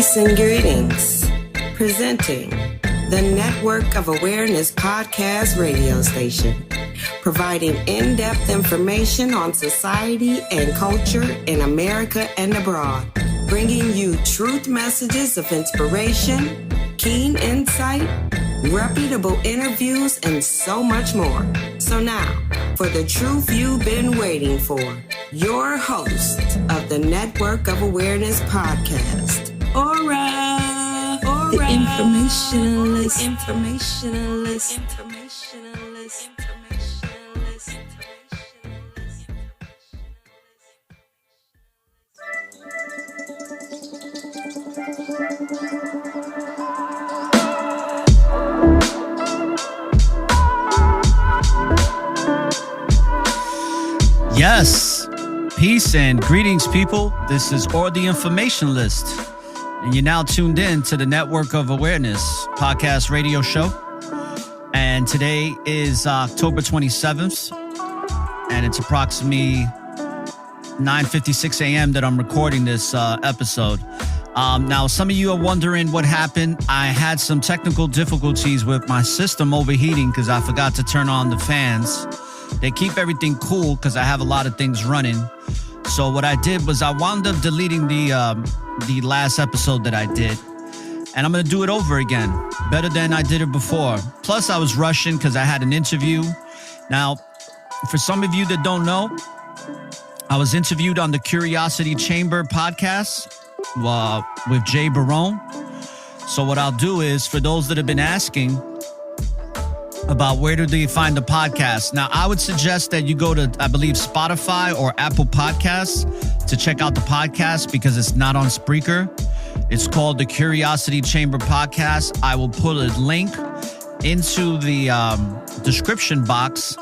Peace and greetings. Presenting the Network of Awareness podcast radio station, providing in-depth information on society and culture in America and abroad, bringing you truth messages of inspiration, keen insight, reputable interviews, and so much more. So now, for the truth you've been waiting for, your host of the Network of Awareness podcast, Aura, the informationalist. Yes, peace and greetings, people. This is Or the Informationalist, and you're now tuned in to the Network of Awareness podcast radio show. And today is October 27th, and it's approximately 9:56 a.m. that I'm recording this episode. Now, some of you are wondering what happened. I had some technical difficulties with my system overheating because I forgot to turn on the fans. They keep everything cool because I have a lot of things running. So what I did was I wound up deleting the last episode that I did. And I'm going to do it over again, better than I did it before. Plus, I was rushing because I had an interview. Now, for some of you that don't know, I was interviewed on the Curiosity Chamber podcast with Jay Barone. So what I'll do is, for those that have been asking about where do they find the podcast. Now, I would suggest that you go to, I believe, Spotify or Apple Podcasts to check out the podcast because it's not on Spreaker. It's called the Curiosity Chamber Podcast. I will put a link into the description box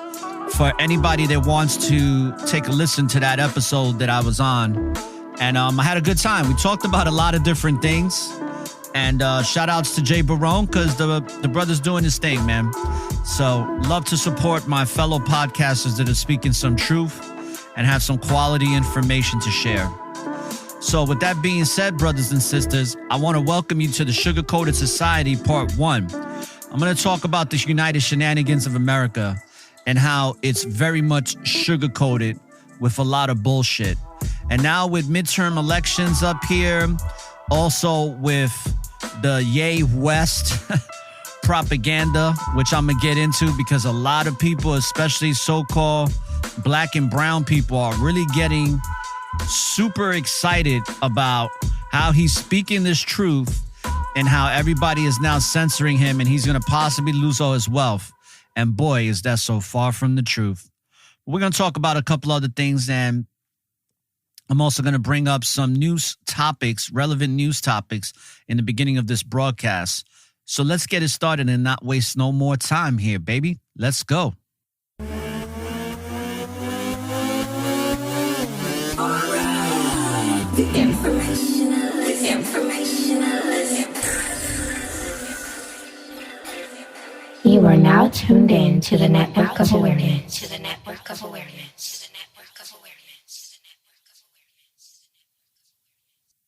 for anybody that wants to take a listen to that episode that I was on. And I had a good time. We talked about a lot of different things. And shout outs to Jay Barone because the brother's doing his thing, man. So love to support my fellow podcasters that are speaking some truth and have some quality information to share. So with that being said, brothers and sisters, I want to welcome you to the Sugar Coated Society Part 1. I'm going to talk about the United Shenanigans of America and how it's very much sugar-coated with a lot of bullshit. And now with midterm elections up here, also with the Yay West propaganda, which I'm going to get into because a lot of people, especially so-called black and brown people, are really getting super excited about how he's speaking this truth and how everybody is now censoring him and he's going to possibly lose all his wealth. And boy, is that so far from the truth. We're going to talk about a couple other things, and I'm also going to bring up some news topics, relevant news topics in the beginning of this broadcast. So let's get it started and not waste no more time here, baby. Let's go. All right. The informationalist. You are now tuned in to the Network of Awareness.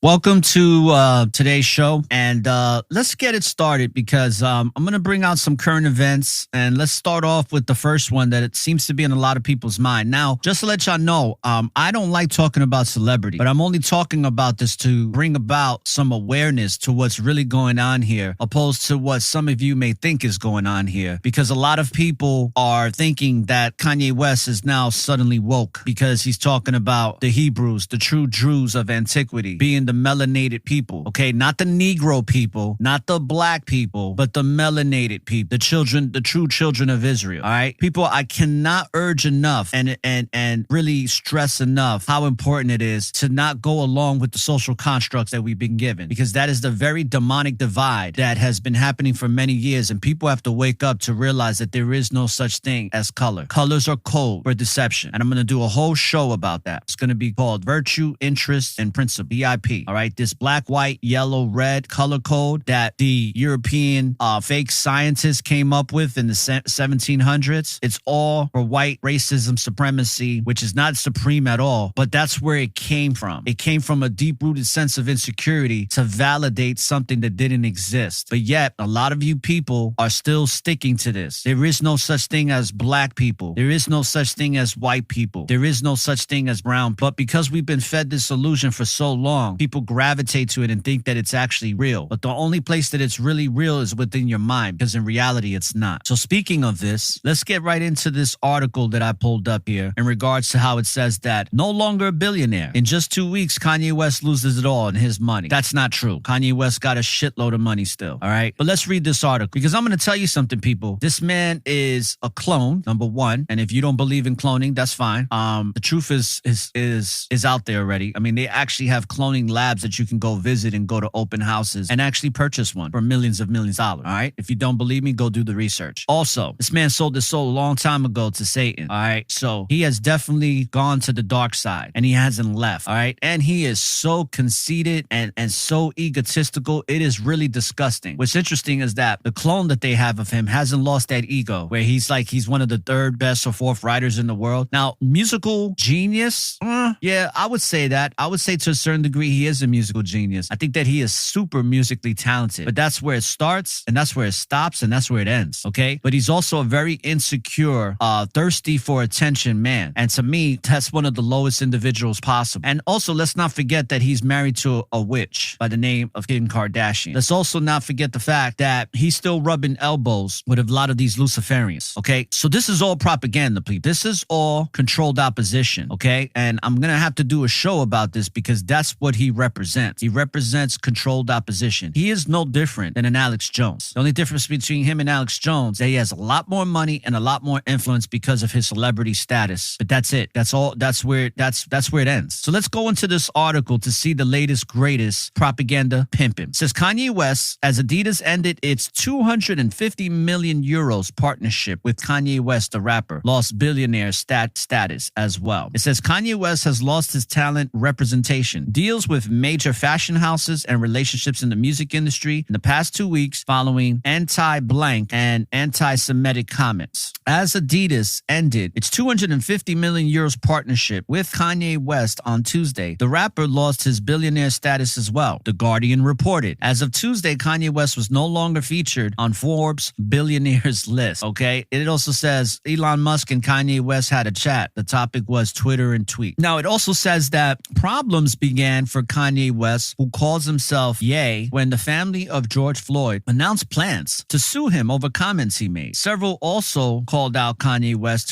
Welcome to today's show, and let's get it started because I'm going to bring out some current events, and let's start off with the first one that it seems to be in a lot of people's mind. Now, just to let y'all know, I don't like talking about celebrity, but I'm only talking about this to bring about some awareness to what's really going on here, opposed to what some of you may think is going on here, because a lot of people are thinking that Kanye West is now suddenly woke because he's talking about the Hebrews, the true Jews of antiquity, being the melanated people, okay? Not the Negro people, not the black people, but the melanated people, the children, the true children of Israel, all right? People, I cannot urge enough and really stress enough how important it is to not go along with the social constructs that we've been given, because that is the very demonic divide that has been happening for many years, and people have to wake up to realize that there is no such thing as color. Colors are code for deception, and I'm going to do a whole show about that. It's going to be called Virtue, Interest, and Principle, VIP. see. All right. This black, white, yellow, red color code that the European fake scientists came up with in the 1700s. It's all for white racism supremacy, which is not supreme at all, but that's where it came from. It came from a deep-rooted sense of insecurity to validate something that didn't exist. But yet, a lot of you people are still sticking to this. There is no such thing as black people. There is no such thing as white people. There is no such thing as brown. But because we've been fed this illusion for so long, people gravitate to it and think that it's actually real. But the only place that it's really real is within your mind, because in reality, it's not. So speaking of this, let's get right into this article that I pulled up here in regards to how it says that no longer a billionaire. In just 2 weeks, Kanye West loses it all in his money. That's not true. Kanye West got a shitload of money still. All right. But let's read this article, because I'm going to tell you something, people. This man is a clone, number one. And if you don't believe in cloning, that's fine. The truth is out there already. I mean, they actually have cloning labs that you can go visit and go to open houses and actually purchase one for millions of dollars. All right. If you don't believe me, go do the research. Also, this man sold his soul a long time ago to Satan. All right. So he has definitely gone to the dark side and he hasn't left. All right. And he is so conceited and so egotistical. It is really disgusting. What's interesting is that the clone that they have of him hasn't lost that ego where he's like, he's one of the third best or fourth writers in the world. Now, musical genius. Yeah, I would say that. I would say to a certain degree, he is a musical genius. I think that he is super musically talented, but that's where it starts and that's where it stops and that's where it ends. Okay. But he's also a very insecure, thirsty for attention man. And to me, that's one of the lowest individuals possible. And also, let's not forget that he's married to a witch by the name of Kim Kardashian. Let's also not forget the fact that he's still rubbing elbows with a lot of these Luciferians. Okay. So this is all propaganda, please. This is all controlled opposition. Okay. And I'm going to have to do a show about this because that's what he represents. He represents controlled opposition. He is no different than an Alex Jones. The only difference between him and Alex Jones is that he has a lot more money and a lot more influence because of his celebrity status. But that's it. That's all. That's where it ends. So let's go into this article to see the latest, greatest propaganda pimping. It says Kanye West, as Adidas ended its 250 million euros partnership with Kanye West, the rapper, lost billionaire status as well. It says Kanye West has lost his talent representation, deals with major fashion houses and relationships in the music industry in the past 2 weeks following anti-blank and anti-Semitic comments. As Adidas ended its 250 million euros partnership with Kanye West on Tuesday, the rapper lost his billionaire status as well, The Guardian reported. As of Tuesday, Kanye West was no longer featured on Forbes' billionaires list, okay? It also says Elon Musk and Kanye West had a chat. The topic was Twitter and tweet. Now, it also says that problems began for Kanye West, who calls himself Ye, when the family of George Floyd announced plans to sue him over comments he made. Several also called out Kanye West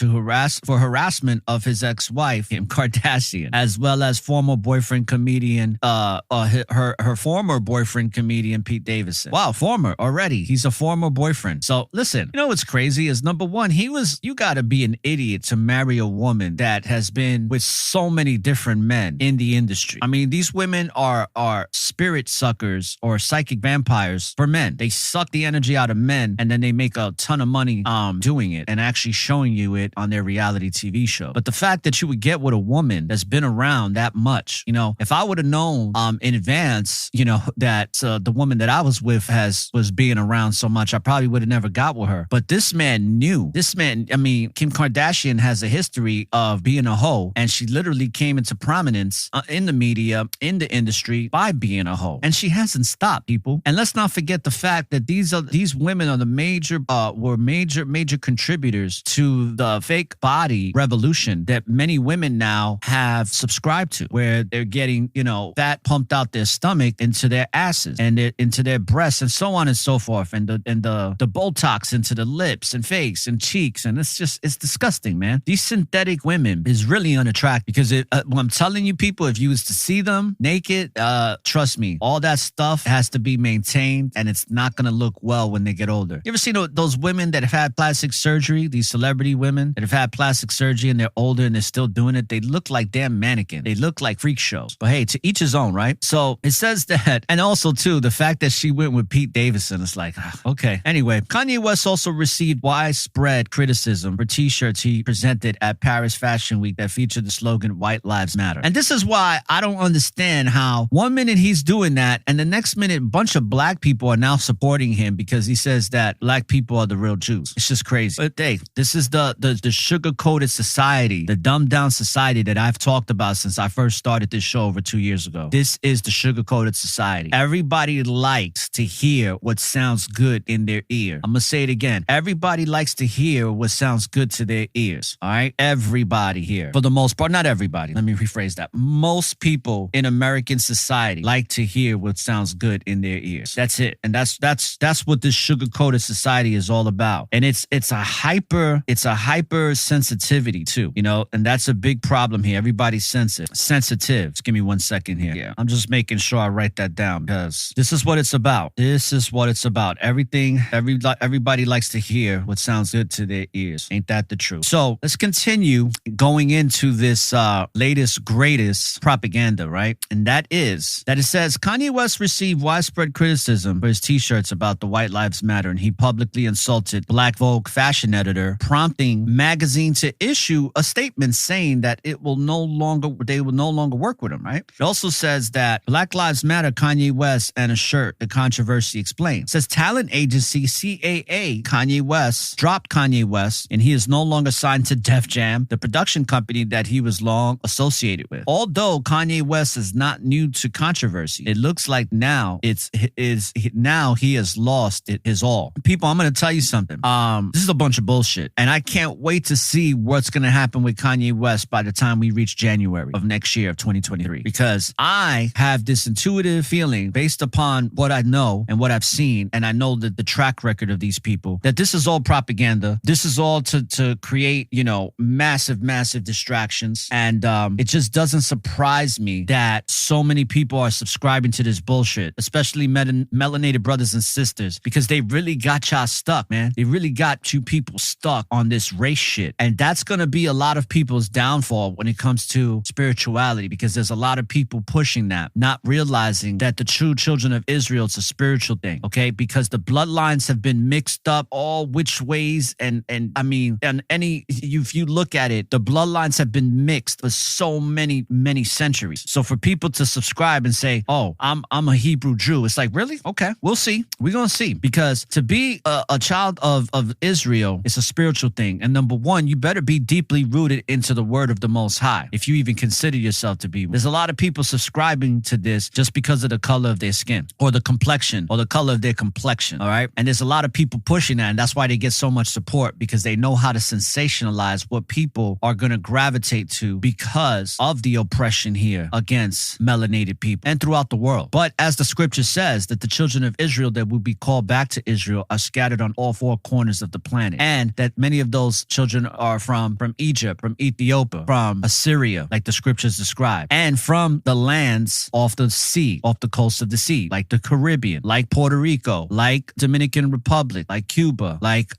for harassment of his ex-wife, Kim Kardashian, as well as former boyfriend comedian, her former boyfriend comedian, Pete Davidson. Wow, former already. He's a former boyfriend. So listen, you know what's crazy is number one, you gotta be an idiot to marry a woman that has been with so many different men in the industry. I mean, these women are spirit suckers or psychic vampires for men. They suck the energy out of men and then they make a ton of money doing it and actually showing you it on their reality TV show. But the fact that you would get with a woman that's been around that much, you know, if I would have known in advance, you know, that the woman that I was with was being around so much, I probably would have never got with her. But this man knew. This man, I mean, Kim Kardashian has a history of being a hoe, and she literally came into prominence in the media, in the industry by being a hoe. And she hasn't stopped, people. And let's not forget the fact that these women are were major contributors to the fake body revolution that many women now have subscribed to, where they're getting, you know, fat pumped out their stomach into their asses and into their breasts and so on and so forth, and the Botox into the lips and face and cheeks, and it's disgusting, man. These synthetic women is really unattractive because I'm telling you, people, if you was to see them naked, trust me, all that stuff has to be maintained, and it's not gonna look well when they get older. You ever seen those women that have had plastic surgery? These celebrity women that have had plastic surgery and they're older and they're still doing it. They look like damn mannequin. They look like freak shows. But hey, to each his own, right? So it says that, and also too, the fact that she went with Pete Davidson is like, okay. Anyway, Kanye West also received widespread criticism for t-shirts he presented at Paris Fashion Week that featured the slogan, white lives matter. And this is why I don't understand how 1 minute he's doing that and the next minute a bunch of black people are now supporting him because he says that black people are the real Jews. It's just crazy. But hey, this is the sugar-coated society, the dumbed-down society that I've talked about since I first started this show over 2 years ago. This is the sugar-coated society. Everybody likes to hear what sounds good in their ear. I'm going to say it again. Everybody likes to hear what sounds good to their ears. All right? Everybody here. For the most part, not everybody. Let me rephrase that. Most people in American society like to hear what sounds good in their ears. That's it. And that's what this sugar-coated society is all about. And it's a hyper sensitivity too, you know, and that's a big problem here. Everybody's sensitive. Just give me 1 second here. Yeah. I'm just making sure I write that down because this is what it's about. This is what it's about. Everybody likes to hear what sounds good to their ears. Ain't that the truth? So let's continue going into this latest, greatest propaganda, right? And that is that it says Kanye West received widespread criticism for his t-shirts about the White Lives Matter, and he publicly insulted Black Vogue fashion editor, prompting magazine to issue a statement saying that they will no longer work with him, right? It also says that Black Lives Matter, Kanye West, and a shirt, the controversy explained. It says talent agency CAA Kanye West dropped Kanye West, and he is no longer signed to Def Jam, the production company that he was long associated with. Although Kanye West is not new to controversy, it looks like now he has lost his all. People, I'm going to tell you something. This is a bunch of bullshit, and I can't wait to see what's going to happen with Kanye West by the time we reach January of next year of 2023, because I have this intuitive feeling based upon what I know and what I've seen, and I know that the track record of these people, that this is all propaganda. This is all to create, you know, massive distractions. And it just doesn't surprise me that so many people are subscribing to this bullshit, especially melanated brothers and sisters, because they really got y'all stuck, man. They really got you people stuck on this race shit. And that's going to be a lot of people's downfall when it comes to spirituality, because there's a lot of people pushing that, not realizing that the true children of Israel, it's a spiritual thing, okay? Because the bloodlines have been mixed up all which ways. And I mean, if you look at it, the bloodlines have been mixed for so many centuries. So for people to subscribe and say, oh, I'm a Hebrew Jew, it's like, really? Okay, we'll see. We're going to see. Because to be a child of Israel, it's a spiritual thing. And number one, you better be deeply rooted into the word of the Most High, if you even consider yourself to be. There's a lot of people subscribing to this just because of the color of their skin or the complexion or the color of their complexion, all right? And there's a lot of people pushing that, and that's why they get so much support, because they know how to sensationalize what people are going to gravitate to because of the oppression here against melanated people and throughout the world. But as the scripture says, that the children of Israel that will be called back to Israel are scattered on all four corners of the planet, and that many of those children are from Egypt, from Ethiopia, from Assyria, like the scriptures describe, and from the lands off the sea, off the coast of the sea, like the Caribbean, like Puerto Rico, like Dominican Republic, like Cuba, like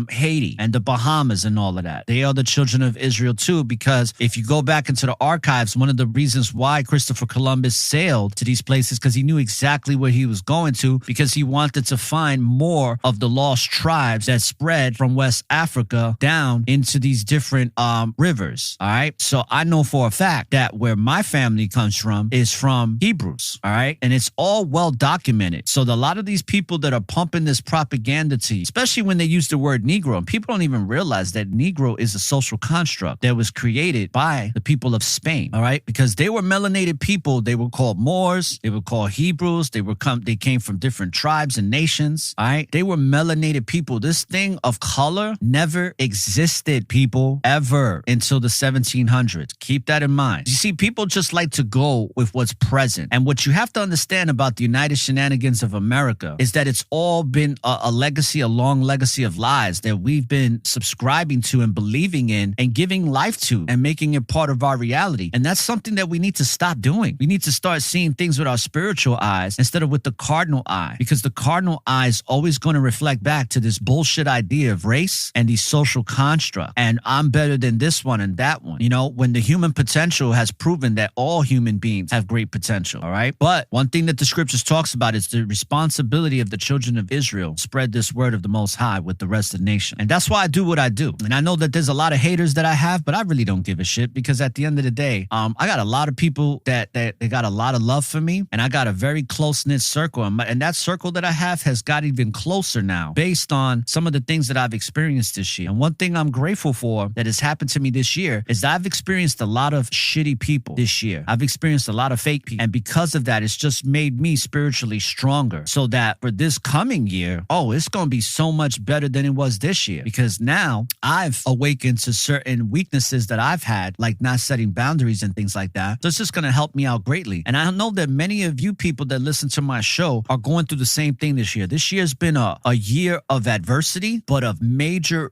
Haiti, and the Bahamas and all of that. They are the children of Israel too, because if you go back into the archives, one of the reasons why Christopher Columbus sailed to these places, because he knew exactly where he was going to, because he wanted to find more of the lost tribes that spread from West Africa down into these different rivers. All right. So I know for a fact that where my family comes from is from Hebrews. All right. And it's all well documented. So a lot of these people that are pumping this propaganda to you, especially when they use the word Negro, and people don't even realize that Negro is a social construct that was created by the people of Spain. All right. Because they were melanated people. They were called Moors. They were called Hebrews. They came from different tribes and nations. All right. They were melanated people. This thing of color never existed, people, ever until the 1700s. Keep that in mind. You see, people just like to go with what's present. And what you have to understand about the United Shenanigans of America is that it's all been a legacy, a long legacy of lies that we've been subscribing to and believing in and giving life to and making it part of our reality. And that's something that we need to stop doing. We need to start seeing things with our spiritual eyes instead of with the cardinal eye, because the cardinal eye is always going to reflect back to this bullshit idea of race and these social constructs. And I'm better than this one and that one, you know, when the human potential has proven that all human beings have great potential. All right. But one thing that the scriptures talks about is the responsibility of the children of Israel spread this word of the Most High with the rest of the nation. And that's why I do what I do. And I know that there's a lot of haters that I have, but I really don't give a shit, because because at the end of the day, I got a lot of people that they got a lot of love for me, and I got a very close-knit circle. And that circle that I have has got even closer now based on some of the things that I've experienced this year. And one thing I'm grateful for that has happened to me this year is that I've experienced a lot of shitty people this year. I've experienced a lot of fake people. And because of that, it's just made me spiritually stronger so that for this coming year, it's going to be so much better than it was this year, because now I've awakened to certain weaknesses that I've had, like not setting boundaries and things like that. So it's just going to help me out greatly. And I know that many of you people that listen to my show are going through the same thing this year. This year's been a year of adversity, but of major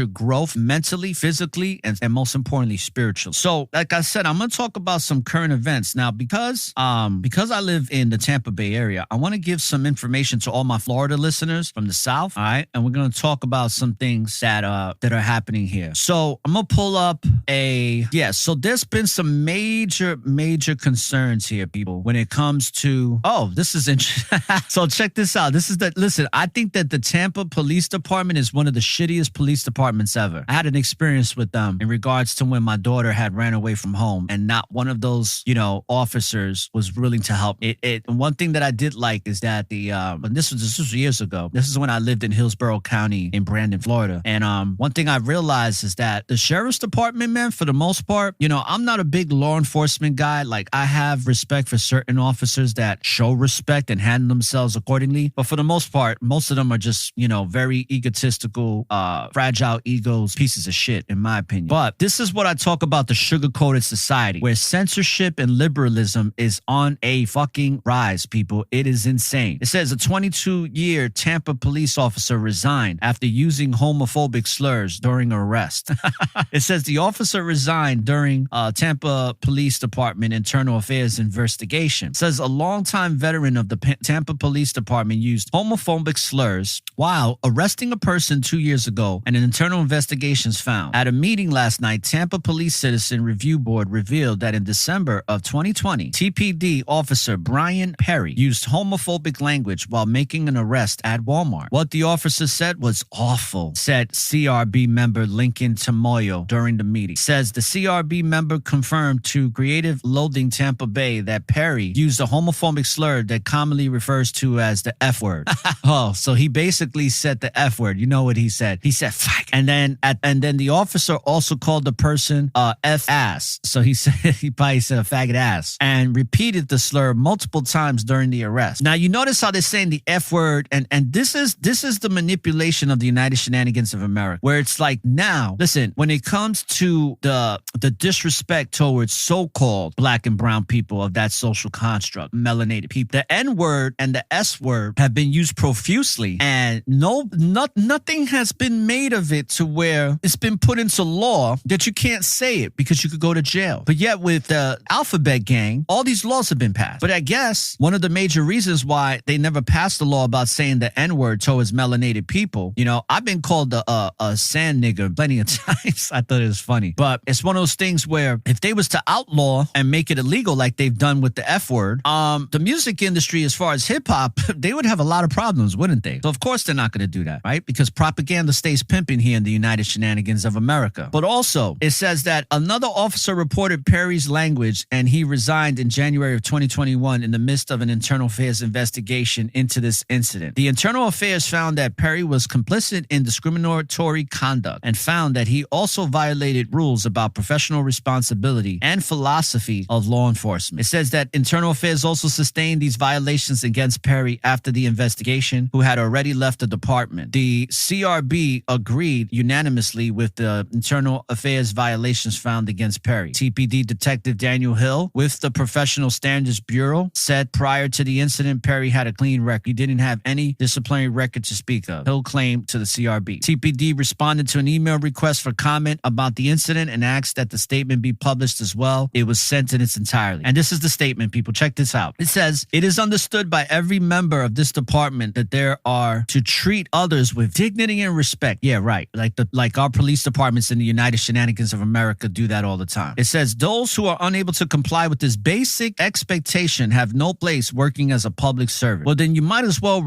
growth mentally, physically, and most importantly, spiritually. So like I said, I'm going to talk about some current events. Now, because I live in the Tampa Bay area, I want to give some information to all my Florida listeners from the South. All right. And we're going to talk about some things that are happening here. So I'm going to pull up so there's been some major concerns here, people, when it comes to, this is interesting. So check this out. Listen, I think that the Tampa Police Department is one of the shittiest police departments ever. I had an experience with them in regards to when my daughter had ran away from home, and not one of those, officers was willing to help. One thing that I did like is that this was years ago. This is when I lived in Hillsborough County in Brandon, Florida. And one thing I realized is that the sheriff's department, man, for the most part, I'm not a big law enforcement guy. Like, I have respect for certain officers that show respect and handle themselves accordingly. But for the most part, most of them are just, very egotistical, fragile egos, pieces of shit, in my opinion. But this is what I talk about, the sugar-coated society, where censorship and liberalism is on a fucking rise, people. It is insane. It says a 22-year Tampa police officer resigned after using homophobic slurs during arrest. It says the officer resigned during Tampa Police Department internal affairs investigation. It says a longtime veteran of the Tampa Police Department used homophobic slurs while arresting a person 2 years ago, and an internal investigations found. At a meeting last night, Tampa Police Citizen Review Board revealed that in December of 2020, TPD officer Brian Perry used homophobic language while making an arrest at Walmart. What the officer said was awful, said CRB member Lincoln Tamoyo during the meeting. Says the CRB member confirmed to Creative Loathing Tampa Bay that Perry used a homophobic slur that commonly refers to as the F word. So he basically said the F word. You know what he said? He said fuck. And then the officer also called the person F ass. So he probably said a faggot ass, and repeated the slur multiple times during the arrest. Now you notice how they're saying the F word, and this is the manipulation of the United Shenanigans of America, where it's like, now listen, when it comes to the disrespect towards so-called black and brown people of that social construct, melanated people, the N word and the S word have been used profusely, and nothing has been made of it to where it's been put into law that you can't say it because you could go to jail. But yet with the Alphabet Gang, all these laws have been passed. But I guess one of the major reasons why they never passed the law about saying the N word towards melanated people, I've been called a sand nigger plenty of times. I thought it was funny. But it's one of those things where if they was to outlaw and make it illegal like they've done with the F word, the music industry, as far as hip hop, they would have a lot of problems, wouldn't they? So of course they're not going to do that, right? Because propaganda stays pimping here in the United Shenanigans of America. But also, it says that another officer reported Perry's language, and he resigned in January of 2021 in the midst of an internal affairs investigation into this incident. The internal affairs found that Perry was complicit in discriminatory conduct and found that he also violated rules about professional responsibility and philosophy of law enforcement. It says that internal affairs also sustained these violations against Perry after the investigation, who had already left the department. The CRB agreed unanimously with the internal affairs violations found against Perry. TPD Detective Daniel Hill with the Professional Standards Bureau said prior to the incident, Perry had a clean record. He didn't have any disciplinary record to speak of, Hill claimed to the CRB. TPD responded to an email request for comment about the incident and asked that the statement be published as well. It was sent in its entirety. And this is the statement, people. Check this out. It says, it is understood by every member of this department that there are to treat others with dignity and respect. Yeah, right. Like our police departments in the United Shenanigans of America do that all the time. It says, those who are unable to comply with this basic expectation have no place working as a public servant. Well, then you might as well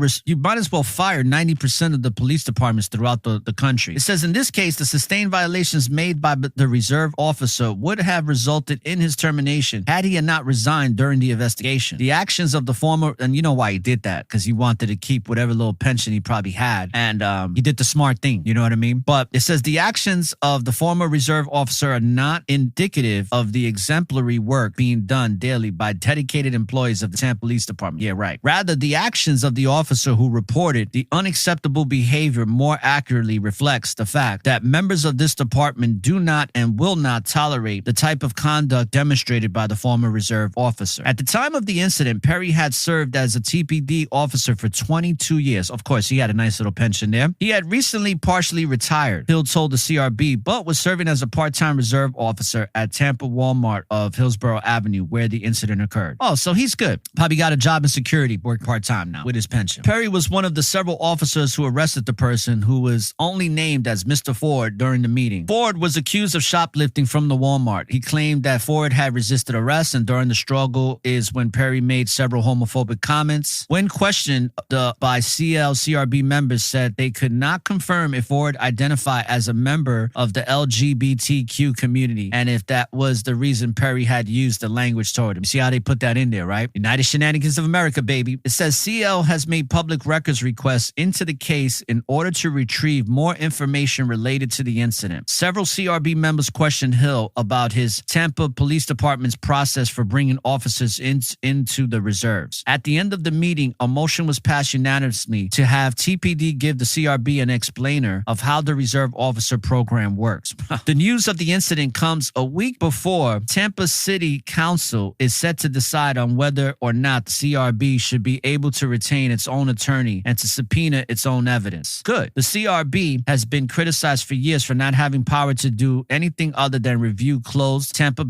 fire 90% of the police departments throughout the country. It says, in this case, the sustained violations made by the reserve officer would have resulted in his termination had he not resigned during the investigation. The actions of the former, and you know why he did that, because he wanted to keep whatever little pension he probably had, and he did the smart thing, you know what I mean? But it says the actions of the former reserve officer are not indicative of the exemplary work being done daily by dedicated employees of the Tampa Police Department. Yeah, right. Rather, the actions of the officer who reported the unacceptable behavior more accurately reflects the fact that members of this department do not and will not tolerate the type of conduct demonstrated by the former reserve officer. At the time of the incident, Perry had served as a TPD officer for 22 years. Of course, he had a nice little pension there. He had recently partially retired, Hill told the CRB, but was serving as a part-time reserve officer at Tampa Walmart of Hillsborough Avenue, where the incident occurred. Oh, so he's good. Probably got a job in security, work part-time now with his pension. Perry was one of the several officers who arrested the person who was only named as Mr. Ford during the meeting. Ford was accused of shoplifting from the Walmart. He claimed that Ford had resisted arrest, and during the struggle is when Perry made several homophobic comments. When questioned by CRB members said they could not confirm if Ford identified as a member of the LGBTQ community and if that was the reason Perry had used the language toward him. See how they put that in there, right? United Shenanigans of America, baby. It says CL has made public records requests into the case in order to retrieve more information related to the incident. Several CRB members questioned Hill about his Tampa Police Department's process for bringing officers into the reserves. At the end of the meeting, a motion was passed unanimously to have TPD give the CRB an explainer of how the reserve officer program works. The news of the incident comes a week before Tampa City Council is set to decide on whether or not the CRB should be able to retain its own attorney and to subpoena its own evidence. Good. The CRB has been criticized for years for not having power to do anything other than review closed Tampa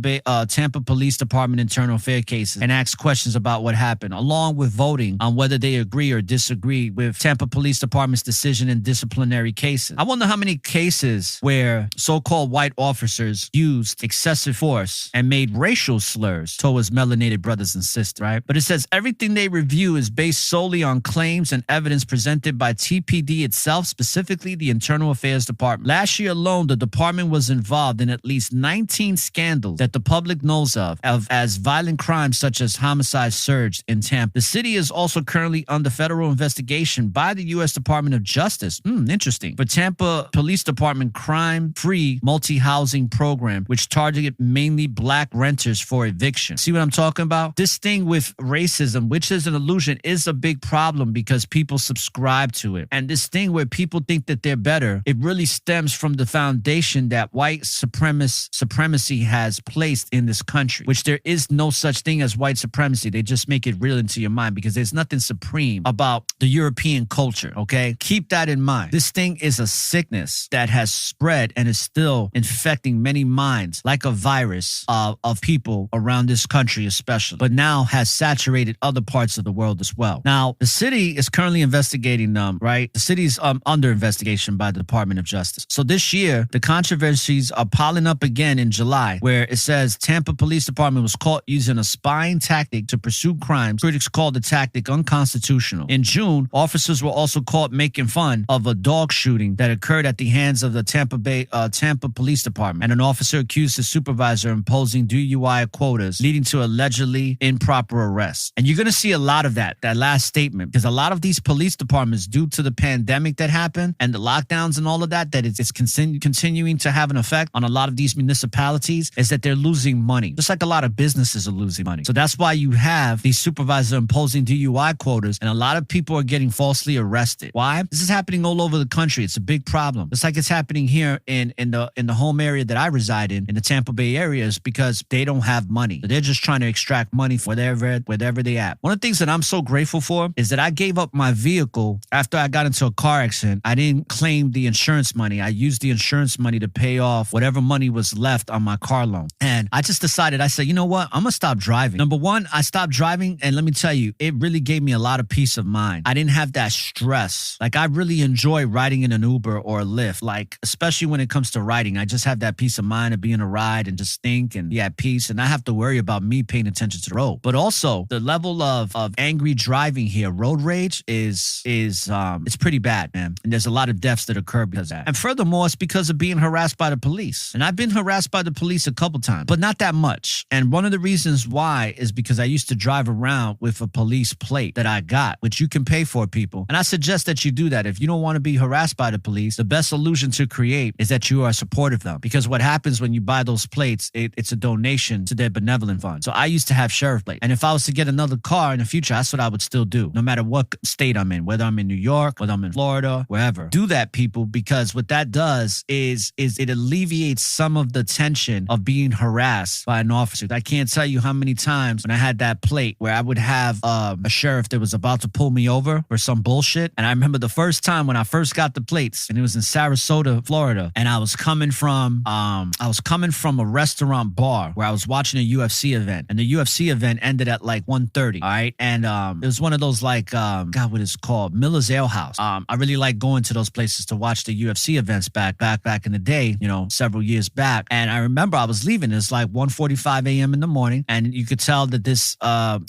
Police Department internal affair cases and ask questions about what happened, along with voting on whether they agree or disagree with Tampa Police Department's decision in disciplinary cases. I wonder how many cases where so-called white officers used excessive force and made racial slurs towards melanated brothers and sisters, right? But it says everything they review is based solely on claims and evidence presented by TPD itself, specifically the Internal Affairs Department. Last year alone, the department was involved in at least 19 scandals that the public knows of as violent crimes such as homicides surged in Tampa. The city is also currently under federal investigation by the U.S. Department of Justice. Interesting. For Tampa Police Department crime-free multi-housing program, which targeted mainly black renters for eviction. See what I'm talking about? This thing with racism, which is an illusion, is a big problem because people subscribe to it. And this thing where people think that they're better, it really stems from the foundation that white supremacy has placed in this country, which there is no such thing as white supremacy. They just make it real into your mind because there's nothing supreme about the European culture, okay? Keep that in mind. This thing is a sickness that has spread and is still infecting many minds like a virus of people around this country especially, but now has saturated other parts of the world as well. Now, the city is currently investigating them, right? The city's under investigation by the Department of Justice. So this year, the controversies are piling up again in July, where it says Tampa Police Department was caught using a spying tactic to pursue crimes. Critics called the tactic unconstitutional. In June, officers were also caught making fun of a dog shooting that occurred at the hands of the Tampa Police Department, and an officer accused his supervisor of imposing DUI quotas, leading to allegedly improper arrests. And you're going to see a lot of that last statement, because a lot of these police departments, due to the pandemic that happened and the lockdowns and all of that it's continuing to have an effect on a lot of these municipalities, is that they're losing money, just like a lot of businesses are losing money. So that's why you have these supervisors imposing DUI quotas, and a lot of people are getting falsely arrested. Why? This is happening all over the country. It's a big problem. It's like it's happening here in the home area that I reside in the Tampa Bay area, is because they don't have money. So they're just trying to extract money for wherever they at. One of the things that I'm so grateful for is that I gave up my vehicle after I got into a car accident. I didn't claim the insurance money. I used the insurance money to pay off whatever money was left on my car loan. And And I just decided, I said, you know what? I'm going to stop driving. Number one, I stopped driving. And let me tell you, it really gave me a lot of peace of mind. I didn't have that stress. Like, I really enjoy riding in an Uber or a Lyft. Like, especially when it comes to riding, I just have that peace of mind of being in a ride and just think and be at peace and not have to worry about me paying attention to the road. But also, the level of angry driving here, road rage, is it's pretty bad, man. And there's a lot of deaths that occur because of that. And furthermore, it's because of being harassed by the police. And I've been harassed by the police a couple times, but not that much. And one of the reasons why is because I used to drive around with a police plate that I got, which you can pay for, people. And I suggest that you do that. If you don't want to be harassed by the police, the best solution to create is that you are supportive of them. Because what happens when you buy those plates, it's a donation to their benevolent fund. So I used to have sheriff plate. And if I was to get another car in the future, that's what I would still do, no matter what state I'm in, whether I'm in New York, whether I'm in Florida, wherever. Do that, people, because what that does is it alleviates some of the tension of being harassed by an officer. I can't tell you how many times when I had that plate where I would have a sheriff that was about to pull me over for some bullshit. And I remember the first time when I first got the plates, and it was in Sarasota, Florida, and I was coming from a restaurant bar where I was watching a UFC event, and the UFC event ended at like 1:30. All right, and it was one of those like God, what is it called? Miller's Ale House. I really like going to those places to watch the UFC events back in the day, you know, several years back. And I remember I was leaving. It's like 1:45 a.m. in the morning, and you could tell that this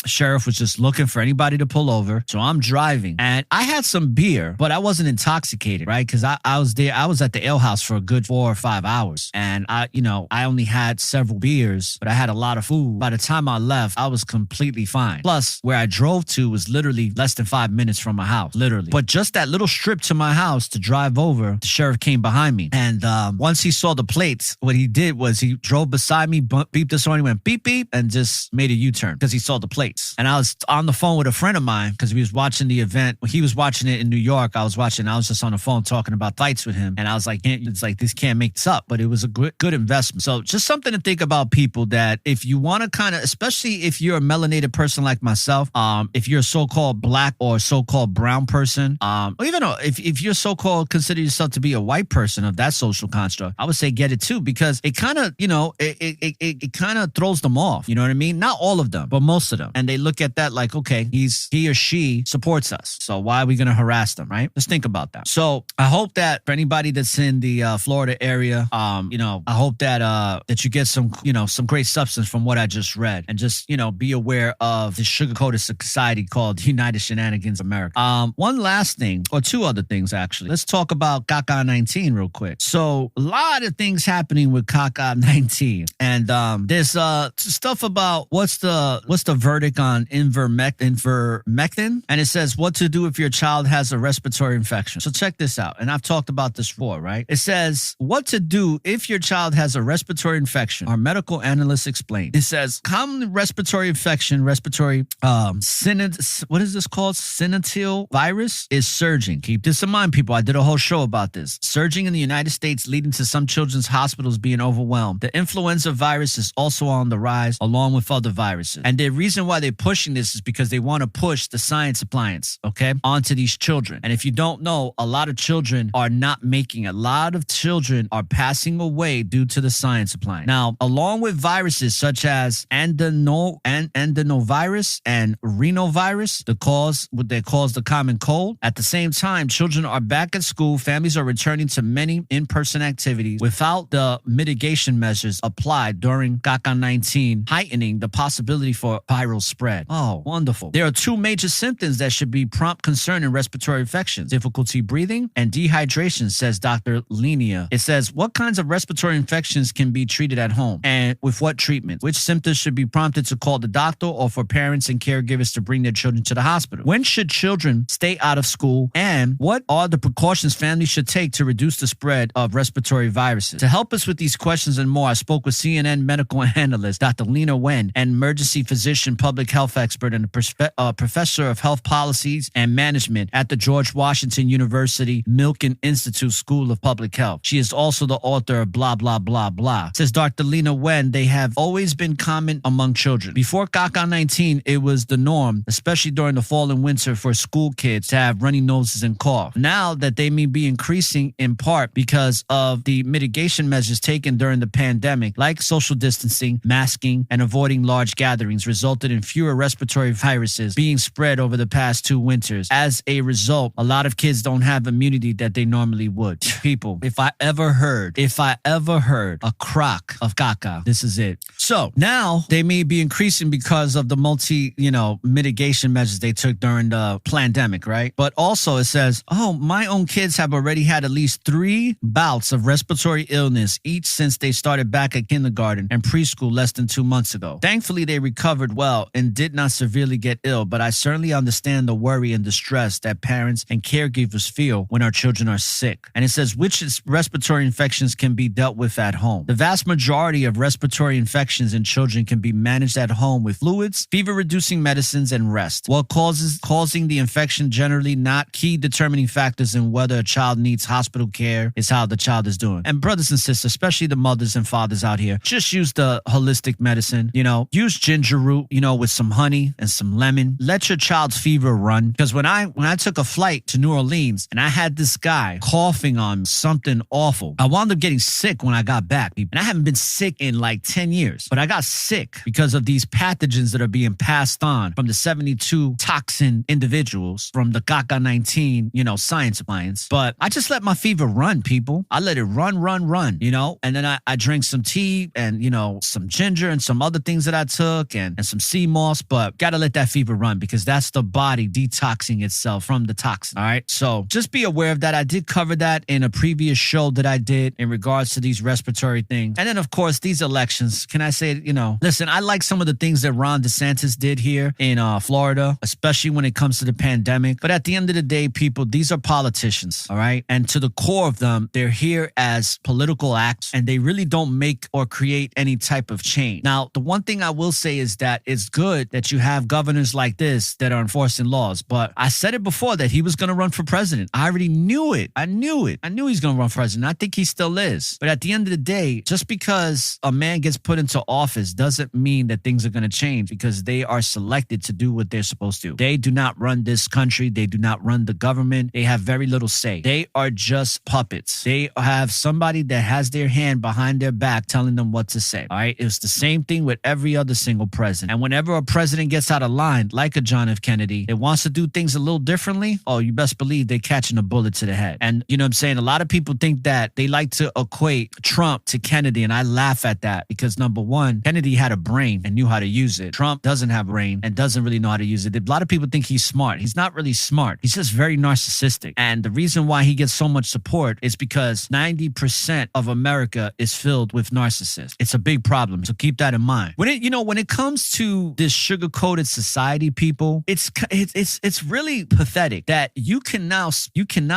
sheriff was just looking for anybody to pull over. So I'm driving, and I had some beer, but I wasn't intoxicated, right? Because I was there. I was at the ale house for a good 4 or 5 hours, and I only had several beers, but I had a lot of food. By the time I left, I was completely fine. Plus, where I drove to was literally less than 5 minutes from my house, literally. But just that little strip to my house to drive over, the sheriff came behind me. And once he saw the plates, what he did was he drove beside me, beeped this on, he went beep, beep, and just made a U-turn because he saw the plates. And I was on the phone with a friend of mine because we was watching the event. He was watching it in New York. I was just on the phone talking about fights with him. And I was like, it's like, this can't make this up. But it was a good investment. So just something to think about, people, that if you want to kind of, especially if you're a melanated person like myself, if you're a so-called black or so-called brown person, or even if you're so-called consider yourself to be a white person of that social construct, I would say get it too, because it kind of, it kind of throws them off. You know what I mean? Not all of them, but most of them. And they look at that like, okay, he or she supports us, so why are we going to harass them, right? Let's think about that. So I hope that for anybody that's in the Florida area, I hope that you get some great substance from what I just read, and just, be aware of this sugar-coated society called United Shenanigans of America. One last thing, or two other things, actually. Let's talk about Kaka 19 real quick. So a lot of things happening with Kaka 19, and there's stuff about what's the verdict on ivermectin, and it says what to do if your child has a respiratory infection. So check this out, and I've talked about this before, right? It says what to do if your child has a respiratory infection. Our medical analyst explained. It says common respiratory infection, what is this called? Syncytial virus is surging. Keep this in mind, people. I did a whole show about this. Surging in the United States, leading to some children's hospitals being overwhelmed. The influenza virus is also on the rise, along with other viruses. And the reason why they're pushing this is because they want to push the science appliance, okay, onto these children. And if you don't know, a lot of children are not making it. A lot of children are passing away due to the science appliance. Now, along with viruses such as adenovirus and rhinovirus, what they cause the common cold. At the same time, children are back at school. Families are returning to many in-person activities without the mitigation measures applied during Kaka-19, heightening the possibility for viral spread. Oh, wonderful. There are two major symptoms that should be prompt concern in respiratory infections: difficulty breathing and dehydration, says Dr. Linia. It says, what kinds of respiratory infections can be treated at home, and with what treatment? Which symptoms should be prompted to call the doctor, or for parents and caregivers to bring their children to the hospital? When should children stay out of school, and what are the precautions families should take to reduce the spread of respiratory viruses? To help us with these questions and more, I spoke with CNN medical analyst Dr. Lena Wen, an emergency physician, public health expert, and a professor of health policies and management at the George Washington University Milken Institute School of Public Health. She is also the author of Blah, Blah, Blah, Blah. Says Dr. Lena Wen, they have always been common among children. Before Kaka-19, it was the norm, especially during the fall and winter, for school kids to have runny noses and cough. Now that they may be increasing in part because of the mitigation measures taken during the pandemic, like pandemic, social distancing, masking, and avoiding large gatherings resulted in fewer respiratory viruses being spread over the past 2 winters. As a result, a lot of kids don't have immunity that they normally would. People, if I ever heard a crock of caca, this is it. So now they may be increasing because of the mitigation measures they took during the pandemic, right? But also it says, my own kids have already had at least 3 bouts of respiratory illness each since they started back at kindergarten and preschool less than 2 months ago. Thankfully, they recovered well and did not severely get ill, but I certainly understand the worry and distress that parents and caregivers feel when our children are sick. And it says which respiratory infections can be dealt with at home. The vast majority of respiratory infections in children can be managed at home with fluids, fever-reducing medicines, and rest. What causing the infection generally not key determining factors in whether a child needs hospital care is how the child is doing. And brothers and sisters, especially the mothers and fathers out here, just use the holistic medicine. Use ginger root, with some honey and some lemon. Let your child's fever run. Because when I took a flight to New Orleans and I had this guy coughing on something awful, I wound up getting sick when I got back. And I haven't been sick in like 10 years, but I got sick because of these pathogens that are being passed on from the 72 toxin individuals from the CACA-19, science appliance. But I just let my fever run, people. I let it run, and then I drank some tea and, some ginger and some other things that I took and some sea moss, but gotta let that fever run because that's the body detoxing itself from the toxin. All right. So just be aware of that. I did cover that in a previous show that I did in regards to these respiratory things. And then, of course, these elections. Can I say, listen, I like some of the things that Ron DeSantis did here in Florida, especially when it comes to the pandemic. But at the end of the day, people, these are politicians. All right. And to the core of them, they're here as political acts and they really don't make or create any type of change. Now, the one thing I will say is that it's good that you have governors like this that are enforcing laws. But I said it before that he was going to run for president. I already knew it. I knew he's going to run for president. I think he still is. But at the end of the day, just because a man gets put into office doesn't mean that things are going to change because they are selected to do what they're supposed to. They do not run this country. They do not run the government. They have very little say. They are just puppets. They have somebody that has their hand behind their back telling them what to say. All right. It's the same thing with every other single president. And whenever a president gets out of line, like a John F. Kennedy, that wants to do things a little differently, you best believe they're catching a bullet to the head. And you know what I'm saying? A lot of people think that they like to equate Trump to Kennedy. And I laugh at that because number one, Kennedy had a brain and knew how to use it. Trump doesn't have a brain and doesn't really know how to use it. A lot of people think he's smart. He's not really smart. He's just very narcissistic. And the reason why he gets so much support is because 90% of America is filled with narcissists. It's a big problem. So keep that in mind. When it comes to this sugar-coated society, people, it's really pathetic that you cannot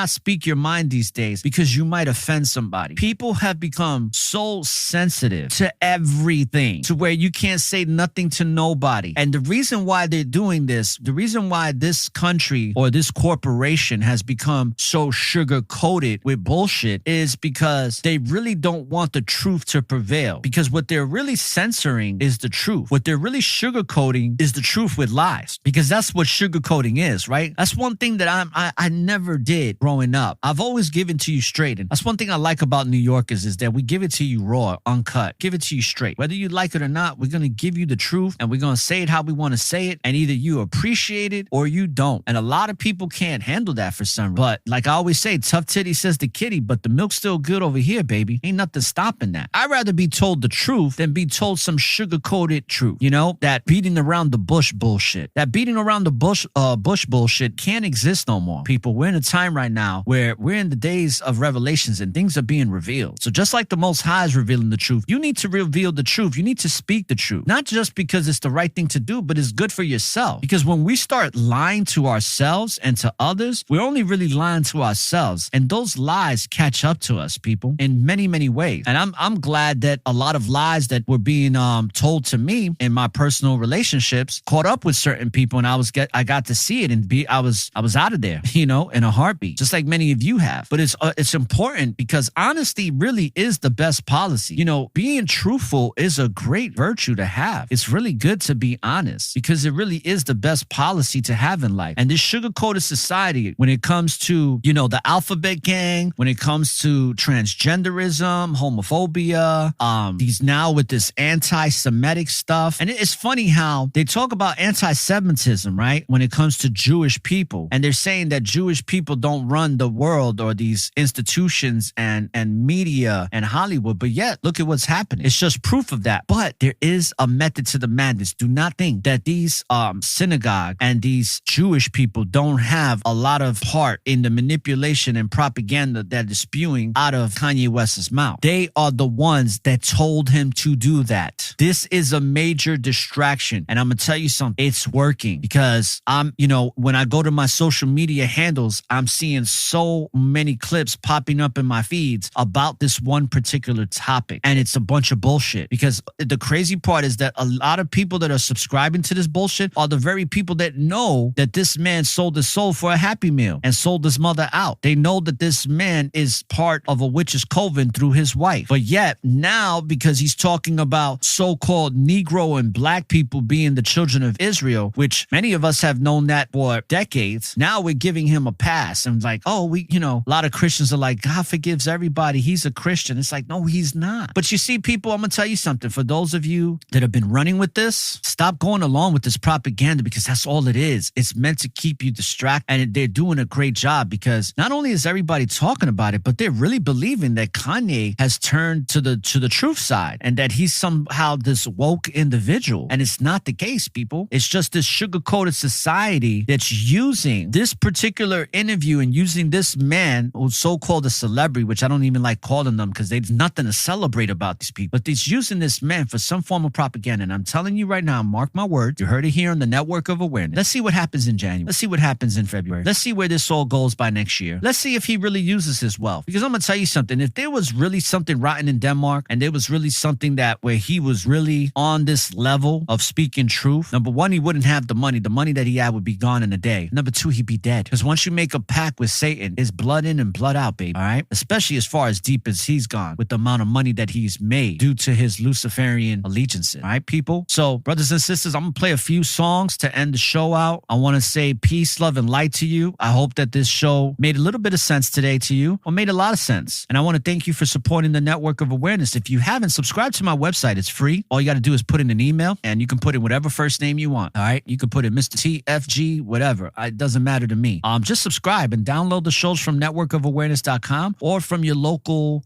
speak your mind these days because you might offend somebody. People have become so sensitive to everything to where you can't say nothing to nobody. And the reason why they're doing this, the reason why this country or this corporation has become so sugar-coated with bullshit is because they really don't want the truth to prevail. Because what they're really censoring is the truth. What they're really sugarcoating is the truth with lies. Because that's what sugarcoating is, right? That's one thing that I never did growing up. I've always given to you straight. And that's one thing I like about New Yorkers is that we give it to you raw, uncut. Give it to you straight. Whether you like it or not, we're going to give you the truth and we're going to say it how we want to say it. And either you appreciate it or you don't. And a lot of people can't handle that for some reason. But like I always say, tough titty says the kitty, but the milk's still good over here, baby. Ain't nothing stopping that. I'd rather be told the truth than be told some sugar-coated truth. That beating around the bush bullshit. That beating around the bush bullshit can't exist no more. People, we're in a time right now where we're in the days of revelations and things are being revealed. So just like the Most High is revealing the truth, you need to reveal the truth. You need to speak the truth. Not just because it's the right thing to do, but it's good for yourself. Because when we start lying to ourselves and to others, we're only really lying to ourselves. And those lies catch up to us, people, in many, many ways. And I'm glad that a lot of lies that were being told to me in my personal relationships caught up with certain people, and I got to see it and I was out of there, in a heartbeat, just like many of you have. But it's important because honesty really is the best policy. Being truthful is a great virtue to have. It's really good to be honest because it really is the best policy to have in life. And this sugar-coated society, when it comes to, the alphabet gang, when it comes to transgenderism, homophobia, He's now with this anti-Semitic stuff. And it's funny how they talk about anti-Semitism, right? When it comes to Jewish people. And they're saying that Jewish people don't run the world or these institutions and media and Hollywood. But yet, look at what's happening. It's just proof of that. But there is a method to the madness. Do not think that these synagogue and these Jewish people don't have a lot of part in the manipulation and propaganda that is spewing out of Kanye West's mouth. They are the ones that told him to do that. This is a major distraction. And I'm going to tell you something. It's working because when I go to my social media handles, I'm seeing so many clips popping up in my feeds about this one particular topic. And it's a bunch of bullshit because the crazy part is that a lot of people that are subscribing to this bullshit are the very people that know that this man sold his soul for a Happy Meal and sold his mother out. They know that this man is part of a witch's coven through his wife. But yet now, because he's talking about so-called Negro and black people being the children of Israel, which many of us have known that for decades, now we're giving him a pass. And like, a lot of Christians are like, God forgives everybody. He's a Christian. It's like, no, he's not. But you see, people, I'm going to tell you something. For those of you that have been running with this, stop going along with this propaganda because that's all it is. It's meant to keep you distracted. And they're doing a great job because not only is everybody talking about it, but they're really believing that Kanye has turned to the truth side and that he's somehow this woke individual. And it's not the case, people. It's just this sugar-coated society that's using this particular interview and using this man who's so-called a celebrity, which I don't even like calling them because there's nothing to celebrate about these people. But he's using this man for some form of propaganda. And I'm telling you right now, mark my words, you heard it here on the Network of Awareness. Let's see what happens in January. Let's see what happens in February. Let's see where this all goes by next year. Let's see if he really uses his wealth. Because I'm going to tell you something. If there was really something rotten in Denmark and there was really something where he was really on this level of speaking truth, number one, he wouldn't have the money. The money that he had would be gone in a day. Number two, he'd be dead. Because once you make a pact with Satan, it's blood in and blood out, baby. All right? Especially as far as deep as he's gone with the amount of money that he's made due to his Luciferian allegiances. All right, people? So, brothers and sisters, I'm going to play a few songs to end the show out. I want to say peace, love, and light to you. I hope that this show made a little bit of sense today to you, or made a lot of sense. And I want to thank you for supporting the Network of Awareness. If you haven't, subscribe to my website. It's free. All you got to do is put in an email, and you can put in whatever first name you want. All right? You can put in Mr. T, FG, whatever. It doesn't matter to me. Just subscribe and download the shows from networkofawareness.com or from your local,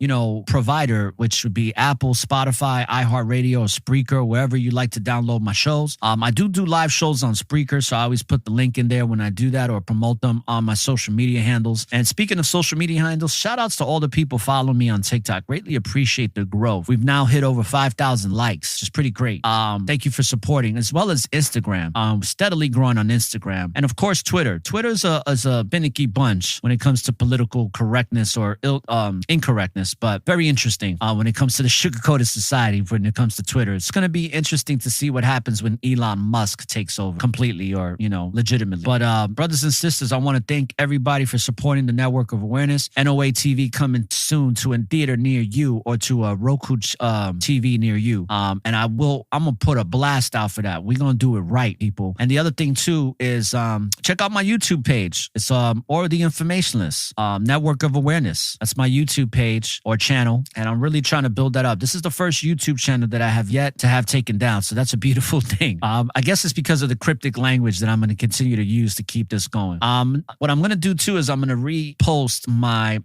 provider, which would be Apple, Spotify, iHeartRadio, or Spreaker, wherever you like to download my shows. I do live shows on Spreaker, so I always put the link in there when I do that or promote them on my social media handles. And speaking of social media handles, shout outs to all the people following me on TikTok. Greatly appreciate the growth. We've now hit over 5,000 likes, which is pretty great. Thank you for supporting, as well as Instagram. Steadily growing on Instagram. And of course, Twitter. Twitter's a finicky bunch when it comes to political correctness or incorrectness, but very interesting when it comes to the sugar-coated society. When it comes to Twitter, it's going to be interesting to see what happens when Elon Musk takes over completely or, legitimately. But brothers and sisters, I want to thank everybody for supporting the Network of Awareness. NOA TV coming soon to a theater near you or to a Roku TV near you. And I'm going to put a blast out for that. We're going to do it right, people. And the other thing too is check out my YouTube page. It's or the Informationless Network of Awareness. That's my YouTube page or channel. And I'm really trying to build that up. This is the first YouTube channel that I have yet to have taken down. So that's a beautiful thing. I guess it's because of the cryptic language that I'm going to continue to use to keep this going. What I'm going to do too is I'm going to repost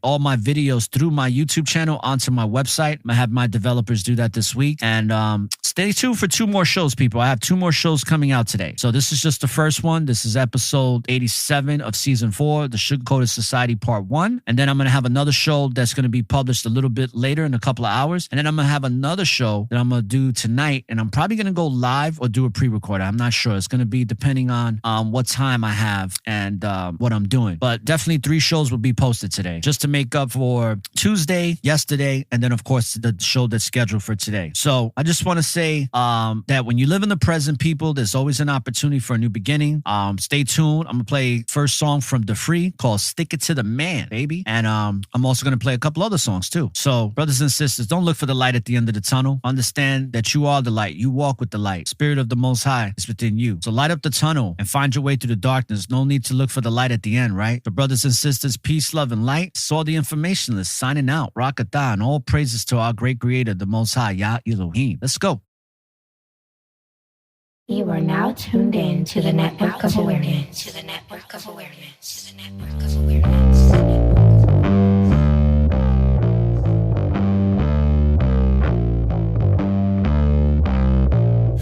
all my videos through my YouTube channel onto my website. I'm going to have my developers do that this week. And stay tuned for 2 more shows, people. I have 2 more shows coming out today. So this is just the first one. This is episode 87 of season 4, The Sugar-Coated Society Part 1. And then I'm going to have another show that's going to be published a little bit later in a couple of hours. And then I'm going to have another show that I'm going to do tonight. And I'm probably going to go live or do a pre-record. I'm not sure. It's going to be depending on what time I have and what I'm doing. But definitely 3 shows will be posted today just to make up for Tuesday, yesterday, and then, of course, the show that's scheduled for today. So I just want to say that when you live in the present, people, there's always an opportunity for a new beginning. Stay tuned. I'm going to play first song from The Free called Stick It to the Man, baby. And I'm also going to play a couple other songs too. So brothers and sisters, don't look for the light at the end of the tunnel. Understand that you are the light. You walk with the light. Spirit of the Most High is within you. So light up the tunnel and find your way through the darkness. No need to look for the light at the end, right? So brothers and sisters, peace, love, and light. Saw the Informationless signing out. Rakatha, and all praises to our great Creator, the Most High, Yah Elohim. Let's go. You are now tuned in to the network of awareness. To the network of awareness. To the network of awareness.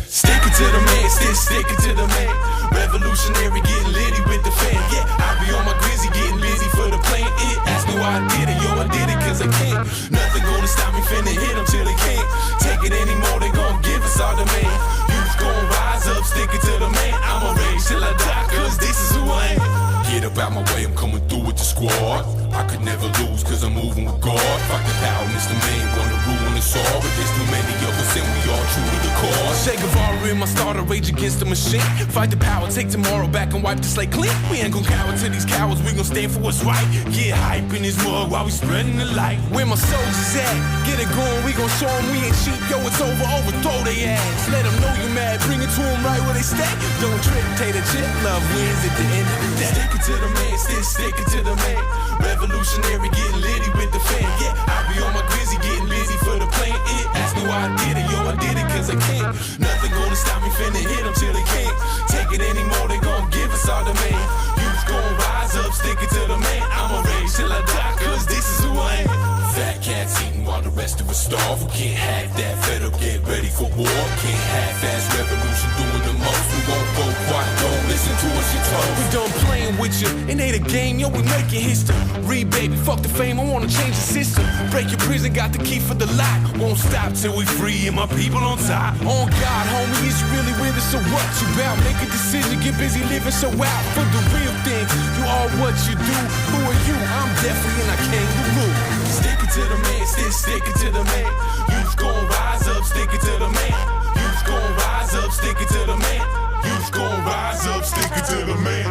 Sticking to the man, still sticking to the man. Revolutionary, getting litty with the fan. Yeah, I be on my grizzy, getting busy for the plan. Ask me why I did it, yo, I did it cause I can't. Nothing gonna stop me, finna hit them till they can't take it anymore, they gon' give us all the man. Youth gon' rise up, sticking to the man. I'ma rage till I die, cause this is who I am. Get up out my way, I'm coming through with the squad. I could never lose, cause I'm moving with God. Fight the power, Mr. Man, wanna ruin us all. But there's too many of us and we all true to the cause. Che Guevara in my starter, rage against the machine. Fight the power, take tomorrow back and wipe the slate clean. We ain't gon' cower to these cowards, we gon' stand for what's right. Get hype in this mug while we spreading the light. Where my soldiers at? Get it going, we gon' show them we ain't cheap. Yo, it's over, overthrow they ass. Let them know you mad, bring it to them right where they stay. Don't trip, take the chip, love wins at the end of the day. Sticking to the man, still sticking to the man. Revolutionary, getting litty with the fan. Yeah, I be on my grizzy, getting busy for the plan. Ask me why I did it, yo, I did it cause I can't. Nothing gonna stop me, finna hit them till they can't take it anymore, they gon' give us all the man. Youth gon' rise up, sticking to the man. I'ma rage till I die, cause this is who I am. Fat cats eating while the rest of us starve. We can't have that, fed up, get ready for war. Can't have fast revolution doing the most. We won't go quiet, don't listen to us, you told. We done playing with you, it ain't a game, yo, we making history. Read, baby, fuck the fame, I wanna change the system. Break your prison, got the key for the lock. Won't stop till we free and my people on top. On God, homie, is you really with us, so what you bout? Make a decision, get busy living, so out for the real thing. You are what you do, who are you? I'm definitely and I came to rule. Sticking to the man, still sticking to the man. Youth gon' rise up, sticking to the man. Youth gon' rise up, sticking to the man. Youth gon' rise up, sticking to the man.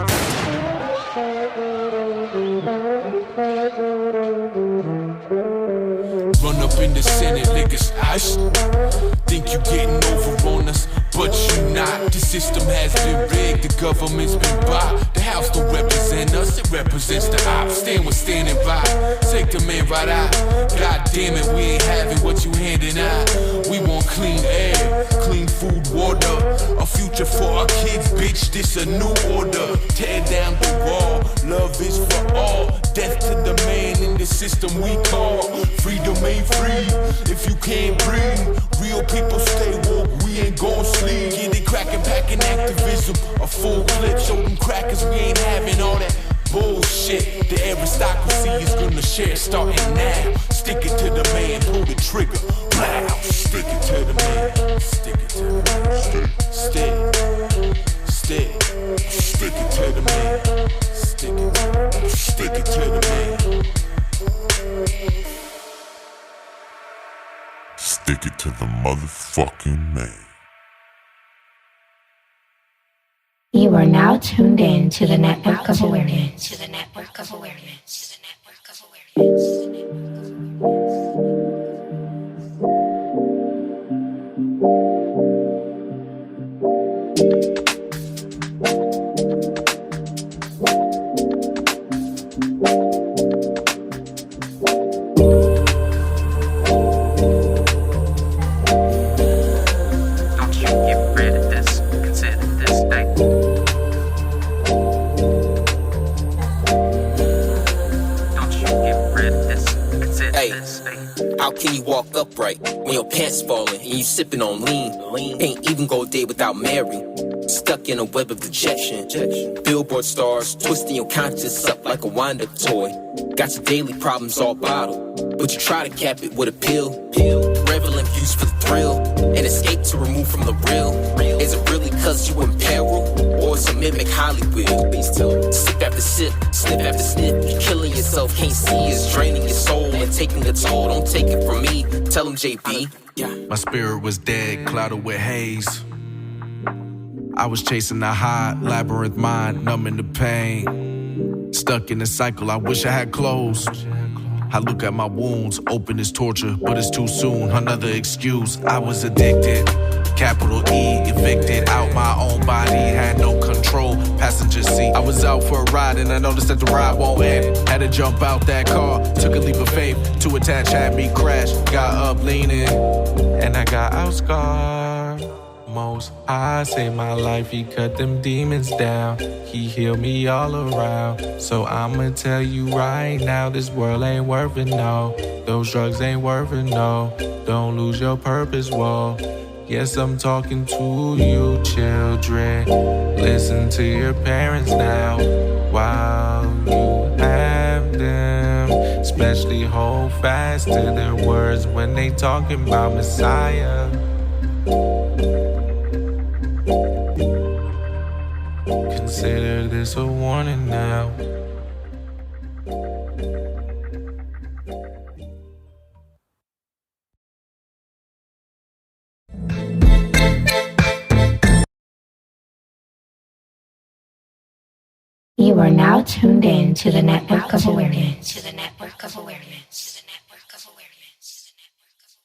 Run up in the Senate, niggas, ice. Think you getting over on us, but you not. The system has been rigged, the government's been bought. The house don't represent us, it represents the ops. Stand with standing by, take the man right out. God damn it, we ain't having what you handing out. We want clean air, clean food, water. A future for our kids, bitch, this a new order. Tear down the wall, love is for all. Death to the man in the system we call. Freedom ain't free if you can't breathe. Real people stay woke, we ain't gon' sleep. Get it crackin', packin' activism. A full clip, show them crackers, we ain't having all that bullshit. The aristocracy is gonna share starting now. Stick it to the man, pull the trigger. Wow, stick it to the man. Stick it to the man. Stick it to the man. Stick it to the man. Stick it to the motherfucking man. You are now tuned in to the network of awareness. To the network of awareness. To the network of awareness. How can you walk upright when your pants falling and you sipping on lean? Ain't even go a day without Mary. Stuck in a web of rejection. Billboard stars twisting your conscience up like a wind-up toy. Got your daily problems all bottled, but you try to cap it with a pill. Prevalent views for the thrill, an escape to remove from the real. Is it really cause you in peril, or is it mimic Hollywood? Sip after sip, snip after snip. You're killing yourself, can't see it's draining your soul and taking a toll. Don't take it from me, tell them JB. My spirit was dead, clouded with haze. I was chasing a high, labyrinth mind, numbing the pain. Stuck in a cycle I wish I had closed. I look at my wounds, open as torture, but it's too soon. Another excuse, I was addicted. capital E. Evicted out my own body, had no control, passenger seat. I was out for a ride and I noticed that the ride won't end. Had to jump out that car, took a leap of faith. Too attached, had me crash, got up leaning, and I got out scarred. Most High saved my life, he cut them demons down. He healed me all around. So I'ma tell you right now, this world ain't worth it, no. Those drugs ain't worth it, no. Don't lose your purpose, whoa. Yes, I'm talking to you, children. Listen to your parents now while you have them. Especially hold fast to their words when they talking about Messiah. Consider this a warning now. You are now tuned in to the Network of Awareness. To the Network of Awareness. To the Network of Awareness. To the Network of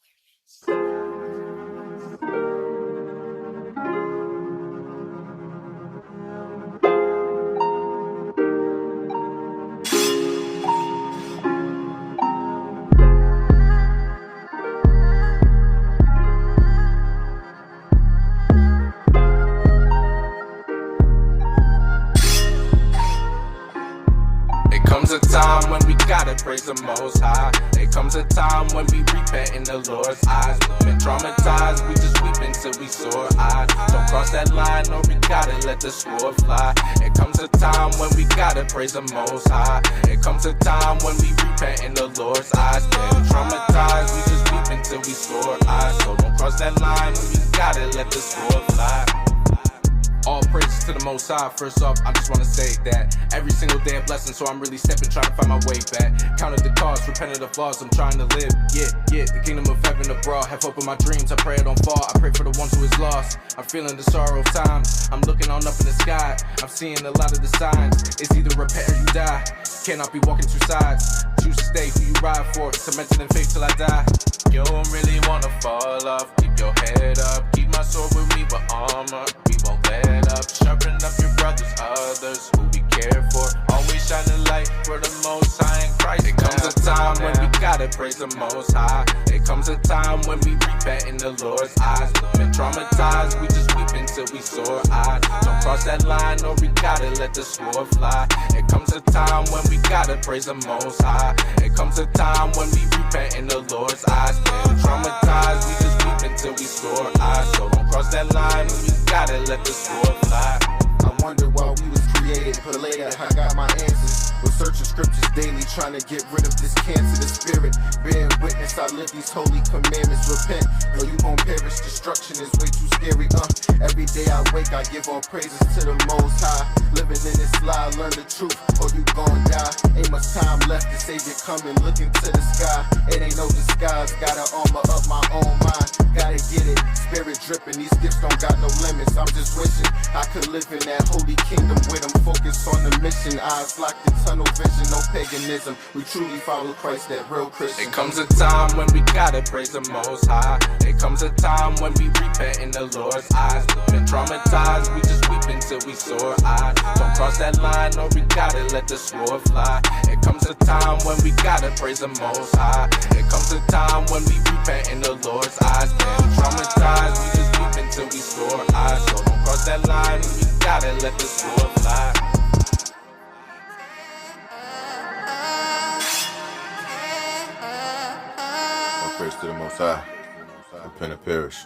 Comes a time when we gotta praise the Most High. There comes a time when we repent in the Lord's eyes. Been traumatized, we just weep until we sore eyes. Don't cross that line or we gotta let the sword fly. It comes a time when we gotta praise the Most High. It comes a time when we repent in the Lord's eyes. Been traumatized, we just weep until we sore eyes. So don't cross that line when we gotta let the sword fly. All praises to the Most High. First off, I just want to say that every single day a blessing, so I'm really stepping, trying to find my way back. Counted the cost, repented of flaws, I'm trying to live. Yeah, the kingdom of heaven abroad. Have hope in my dreams, I pray I don't fall. I pray for the ones who is lost. I'm feeling the sorrow of times. I'm looking on up in the sky. I'm seeing a lot of the signs. It's either repent or you die. Cannot be walking two sides. Choose to stay who you ride for. Cemented in faith till I die. You don't really wanna fall off. Keep your head up. Keep my sword with me with armor. We won't let up. Sharpen up your brothers, others who we care for. Always shine the light for the Most High in Christ. It comes a time when we gotta praise the Most High. It comes a time when we repent in the Lord's eyes. Been traumatized, we just weep until we sore eyes. Don't cross that line or we gotta let the sword fly. It comes a time when we gotta praise the Most High. It comes a time when we repent in the Lord's eyes. Been traumatized, we just weep until we sore eyes. So don't cross that line when we gotta let the sword fly. I wonder why we was created, but later I got my answers. Was searching scriptures daily, trying to get rid of this cancer, the spirit. Bearing witness, I live these holy commandments. Repent, or you gon' perish. Destruction is way too scary. Every day I wake, I give all praises to the Most High. Living in this lie, learn the truth, or you gon' die. Ain't much time left, the Savior coming, looking to the sky. It ain't no disguise, gotta armor up my own mind. Gotta get it, spirit dripping, these gifts don't got no limits. I'm just wishing I could live in that holy kingdom with them, focused on the mission. Eyes locked in tunnel vision, no paganism. We truly follow Christ, that real Christian. It comes a time when we gotta praise the Most High. It comes a time when we repent in the Lord's eyes. Been traumatized, we just weep until we sore eyes. Don't cross that line or we gotta let the sword fly. It comes a time when we gotta praise the Most High. It comes a time when we repent in the Lord's eyes. Been traumatized, we just weep until we sore eyes. So don't cross that line, we gotta let the sword fly. All praise to the Most High. Repent and perish.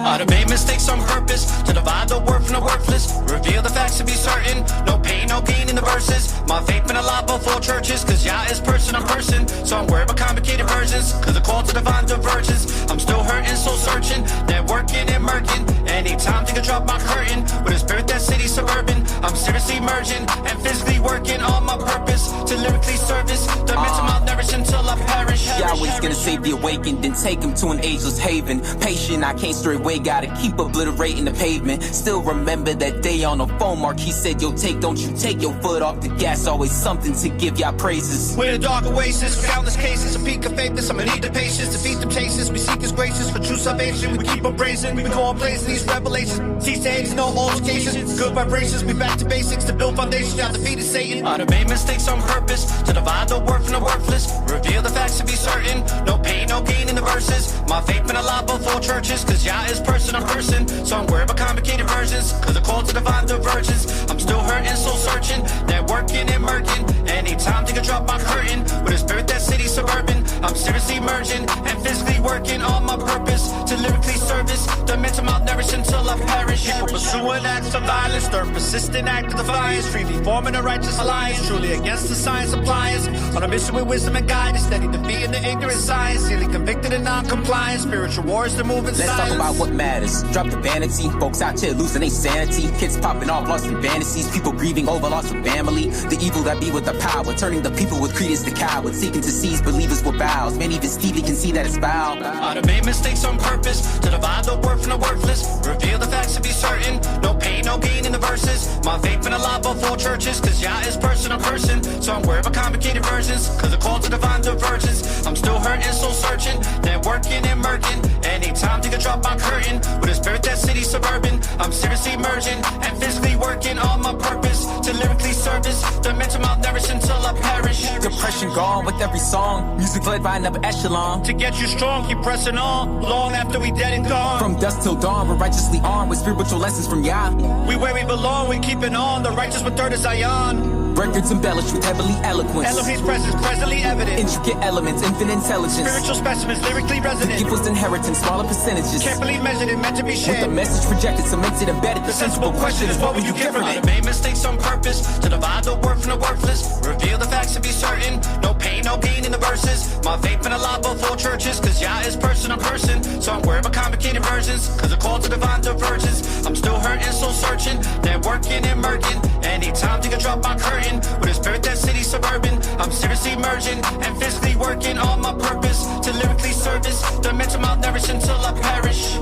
I'd have made mistakes on purpose to divide the worth from the worthless. Reveal the facts to be certain. No pain, no gain in the verses. My faith been alive before churches, cause Yah is person on person. So I'm worried about complicated versions, cause the call to divine divergence. I'm still hurting, so searching, networking and murking. Anytime think I drop my curtain, with a spirit that city suburban. I'm seriously merging and physically working on my purpose to lyrically service the mental malnourished until I perish. Yahweh's gonna save the awakened, then take him to an ageless haven. Patient, I can't stray away, gotta keep obliterating the pavement. Still remember that day on the phone, Mark, he said, yo, don't you take your foot off the gas, always something to give y'all praises. We're the dark oasis, countless cases, a peak of faithless, I'ma need the patience, defeat them chases, we seek his graces for true salvation, we keep on praising, we go on blazing these revelations, cease to hate, no altercations, good vibrations, we back to basics, to build foundations, y'all defeated Satan. I done made mistakes on purpose, to divide the worth from the worthless, reveal the facts to be certain, no pain, no gain in the verses, my faith been alive before churches, cause Yah is person on person, so I'm worried about complicated versions, cause the call to divine divergence, I'm still hurting, soul searching, networking and murking, anytime they can drop my curtain, with a spirit that city suburban, I'm seriously merging, and physically working on my purpose, to lyrically service, the mental malnourished until I perish, people pursuing acts of violence, their persistent act of defiance, freely forming a righteous alliance, truly against the science appliance, on a mission with wisdom and guidance, steady defeating the ignorant science, sealing convicted and non-compliant, spiritual wars to move in silence. Let's talk about what matters, drop the vanity, folks out here losing their sanity, kids popping off lost in fantasies, people grieving over loss of family, the evil that be with the power, turning the people with credence to cowards, seeking to seize believers with bows, man even Stevie can see that it's foul. I done made mistakes on purpose, to divide the worth from the worthless, reveal the facts to be certain, no pain, no gain in the verses, my faith been alive before churches, cause Yah is person on person, so I'm worried about complicated versions, cause the call to divine divergence, I'm still hurting, soul searching, networking and murking, anytime they can drop my curtain, with a spirit that city suburban, I'm seriously merging, and physically working on my purpose, to lyrically service, the mental malnourished until I perish. Depression gone with every song, music led by another echelon, to get you strong, keep pressing on, long after we dead and gone, from dusk till dawn, we're righteously armed with spiritual lessons from Yah, we where we belong, we keep it on, the righteous with third of Zion, records embellished with heavenly eloquence, Elohim's presence presently evident, intricate elements, infinite intelligence, spiritual specimens lyrically resonant, the gift was inheritance, smaller percentages, carefully measured and meant to be shared, with the message projected, cemented, embedded, the sensible question is what will you get from it? I made mistakes on purpose, to divide the worth from the worthless, reveal the facts to be certain, no pain, no gain in the verses, my faith been alive before churches, cause Yah is person on person, so I'm worried about complicated versions, cause the call to divine divergence, I'm still hurting, soul searching, networking and murking, anytime they can drop my curtain, with a spirit that city suburban, I'm seriously merging, and physically working on my purpose, to lyrically service, the mental malnourished until I perish.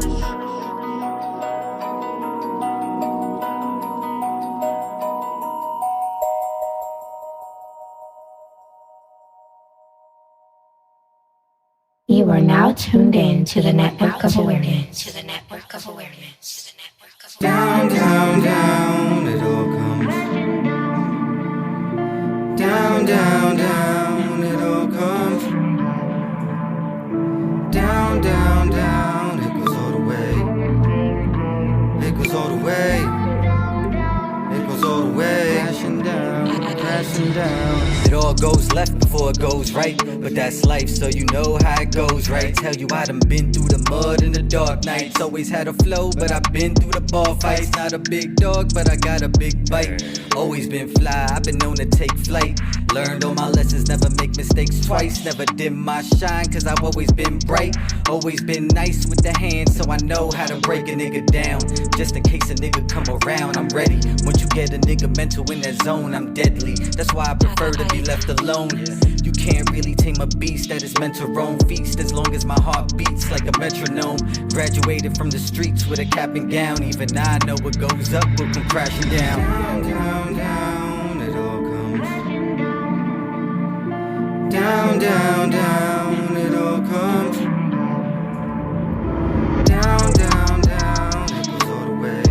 You are now tuned in to the Network of Awareness. Down, down, down, it all comes. Down, down, down, it all comes. Down, down, down, it goes all the way. It goes all the way. It goes all the way. Crashing down, crashing down. It all goes left before it goes right, but that's life, so you know how it goes, right? Tell you I done been through the mud and the dark nights. Always had a flow, but I've been through the bar fights. Not a big dog, but I got a big bite. Always been fly, I've been known to take flight. Learned all my lessons, never make mistakes twice. Never dim my shine, cause I've always been bright. Always been nice with the hands, so I know how to break a nigga down. Just in case a nigga come around, I'm ready. Once you get a nigga mental in that zone, I'm deadly. That's why I prefer to be left alone. You can't really tame a beast that is meant to roam feast, as long as my heart beats like a metronome. Graduated from the streets with a cap and gown. Even I know what goes up will come crashing down. Down, down, down, it all comes. Down, down, down, it all comes. Down, down, down, it goes all the way.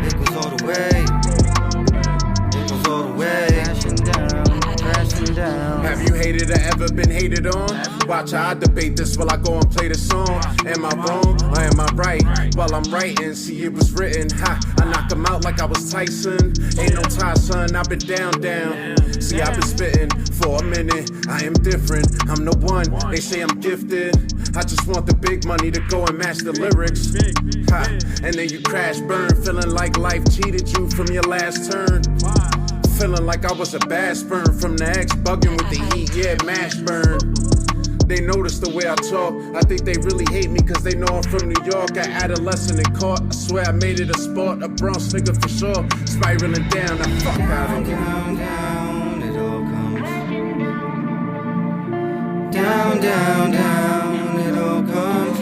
It goes all the way. It goes all the way. Crashing down, crashing down. Have you hated or ever been hated on? Watch how I debate this while I go and play the song. Am I wrong or am I right? While I'm writing, see it was written. Ha, I knocked him out like I was Tyson. Ain't no tie, son, I've been down, down. See, I've been spitting for a minute. I am different, I'm the one. They say I'm gifted. I just want the big money to go and match the lyrics. Ha, and then you crash, burn, feeling like life cheated you from your last turn. Feeling like I was a bad sperm from the ex, bugging with the heat, yeah, mash burn. They notice the way I talk. I think they really hate me cause they know I'm from New York. I adolescent in court. I swear I made it a sport. A Bronx nigga for sure. Spiraling down. Now fuck out of here. Down, it all comes. Down, down, down, it all comes.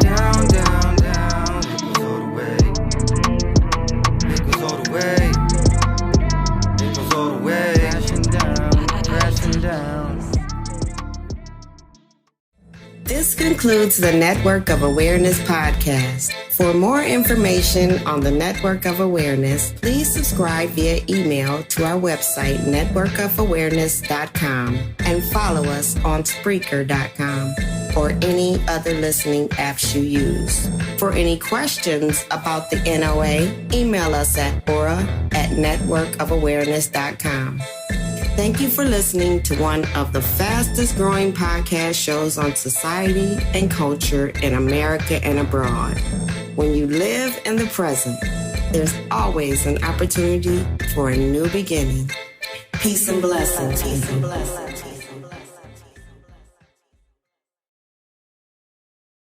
Down, down, down, it goes all the way. It goes all the way. It goes all the way. Crashing down, crashing down. This concludes the Network of Awareness podcast. For more information on the Network of Awareness, please subscribe via email to our website, networkofawareness.com, and follow us on Spreaker.com or any other listening apps you use. For any questions about the NOA, email us at aura@networkofawareness.com. Thank you for listening to one of the fastest growing podcast shows on society and culture in America and abroad. When you live in the present, there's always an opportunity for a new beginning. Peace and blessings. Peace and blessings.